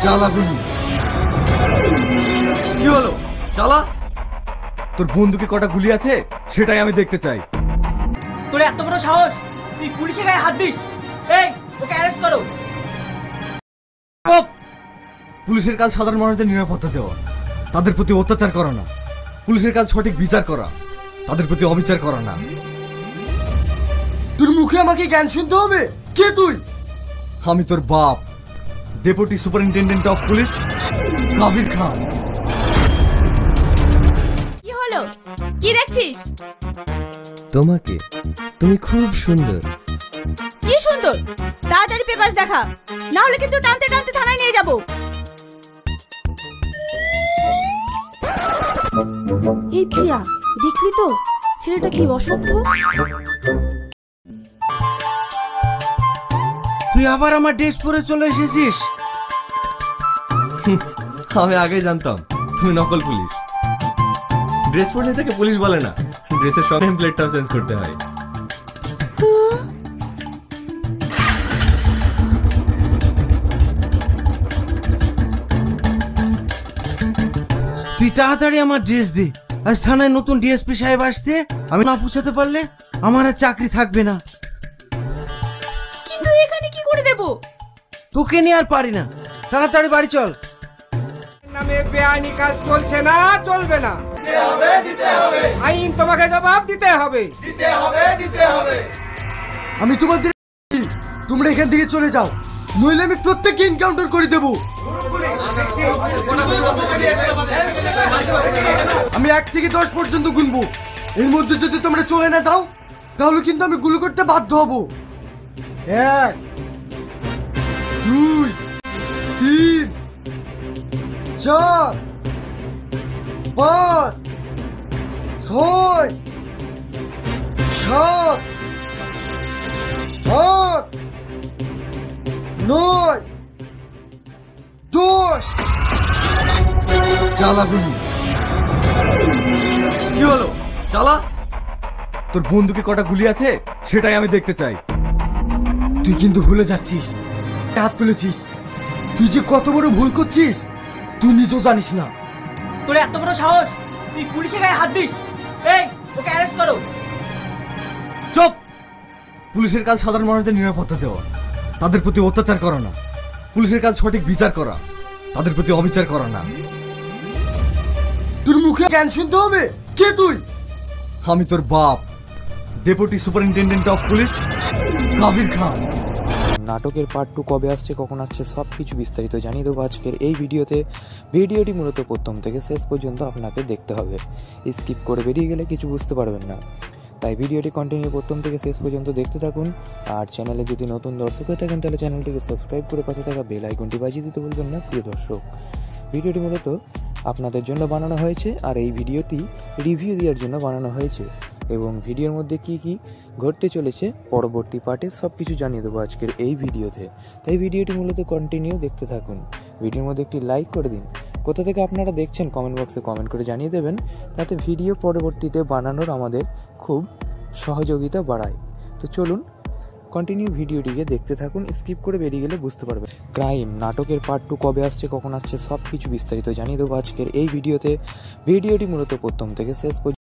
চালা গুলি। কি হলো? চালা। তোর বন্দুকে কটা গুলি আছে সেটাই আমি দেখতে চাই। তোর এত বড় সাহস, তুই পুলিশের গায়ে হাত দিস? এই, ওকে অ্যারেস্ট করো। পুলিশের কাজ সাধারণ মানুষদের নিরাপত্তা দেওয়া, তাদের প্রতি অত্যাচার করা না। পুলিশের কাজ সঠিক বিচার করা, তাদের প্রতি অবিচার করা না। তোর মুখে আমাকে জ্ঞান শুনতে হবে? কে তুই? আমি তোর বাপ, deputy superintendent of police Kabir Khan. কি হলো? কি দেখছিস? তোমাকে। তুমি খুব সুন্দর। কি সুন্দর? তাড়াতাড়ি পেপার দেখা, না হলে কিন্তু টানতে টানতে থানায় নিয়ে যাব। এই প্রিয়া, দেখলি তো ছেলেটা কি অসভ্য। তুই আবার আমার ড্রেস পরে চলে এসেছিস? আমি আগেই জানতাম তুমি নকল পুলিশ। ড্রেস পরলে থেকে পুলিশ বলে না, ড্রেসের সঙ্গে নেম প্লেটটাও চেঞ্জ করতে হয়। তুই তাড়াতাড়ি আমার ড্রেস দে। আজ থানায় নতুন ডিএসপি সাহেব আসছে, আমি না পৌঁছাতে পারলে আমার আর চাকরি থাকবে না। কিন্তু এখানে কি করে দেব? তোকে নিয়ে আর পারি না, তাড়াতাড়ি বাড়ি চল। নামে বেআইনি কাজ চলছে না, চলবে না। আইন তোমাকে জবাব দিতে হবে। আমি তোমাদের, তোমরা এখান থেকে চলে যাও, নইলে আমি প্রত্যেককে এনকাউন্টার করে দেব। আমি 1 থেকে 10 পর্যন্ত গুনবো, এর মধ্যে যদি তোমরা চলে না যাও তাহলে কিন্তু আমি গুলি করতে বাধ্য হব। 1 2 3 4 5 6 7 8 9 10। চালা গুলি। কি হলো? চালা। তোর বন্দুকে কটা গুলি আছে সেটাই আমি দেখতে চাই। তুই কিন্তু ভুলে যাচ্ছিস, হাত তুলেছিস। তুই যে কত বড় ভুল করছিস তুই নিজেও জানিস না। তোর এত বড় সাহস, তুই পুলিশের গায়ে হাত দিস? এই, ওকে অ্যারেস্ট করো। চুপ। পুলিশের কাজ সাধারণ মানুষদের নিরাপত্তা দেওয়া, তাদের প্রতি অত্যাচার করা না। পুলিশের কাজ সঠিক বিচার করা, তাদের প্রতি অবিচার করা না। তোর মুখে জ্ঞান শুনতে হবে? কে তুই? আমি তোর বাপ, deputy superintendent of police Kabir Khan. নাটকের পার্ট 2 কবে আসছে, কখন আসছে, সব কিছু বিস্তারিত জানিয়ে দেবো আজকের এই ভিডিওতে। ভিডিওটি মূলত প্রথম থেকে শেষ পর্যন্ত আপনাকে দেখতে হবে, স্কিপ করে বেরিয়ে গেলে কিছু বুঝতে পারবেন না। তাই ভিডিওটি কন্টিনিউ প্রথম থেকে শেষ পর্যন্ত দেখতে থাকুন। আর চ্যানেলে যদি নতুন দর্শক হয়ে থাকেন তাহলে চ্যানেলটিকে সাবস্ক্রাইব করে পাশে থাকা বেল আইকনটি বাজিয়ে দিতে বলবেন না প্রিয় দর্শক। ভিডিওটি মূলত আপনাদের জন্য বানানো হয়েছে, আর এই ভিডিওটি রিভিউ দেওয়ার জন্য বানানো হয়েছে, এবং ভিডিওর মধ্যে কি কি ঘটতে চলেছে পরবর্তী পার্টে সব কিছু জানিয়ে দেবো আজকের এই ভিডিওতে। তাই ভিডিওটি মূলত কন্টিনিউ দেখতে থাকুন। ভিডিওর মধ্যে একটি লাইক করে দিন। কোথা থেকে আপনারা দেখছেন কমেন্ট বক্সে কমেন্ট করে জানিয়ে দেবেন, তাতে ভিডিও পরবর্তীতে বানানোর আমাদের খুব সহযোগিতা বাড়ায়। তো চলুন কন্টিনিউ ভিডিওটিকে দেখতে থাকুন, স্কিপ করে বেরিয়ে গেলে বুঝতে পারবেন। ক্রাইম নাটকের পার্ট 2 কবে আসছে, কখন আসছে, সব কিছু বিস্তারিত জানিয়ে দেবো আজকের এই ভিডিওতে। ভিডিওটি মূলত প্রথম থেকে শেষ পর্যন্ত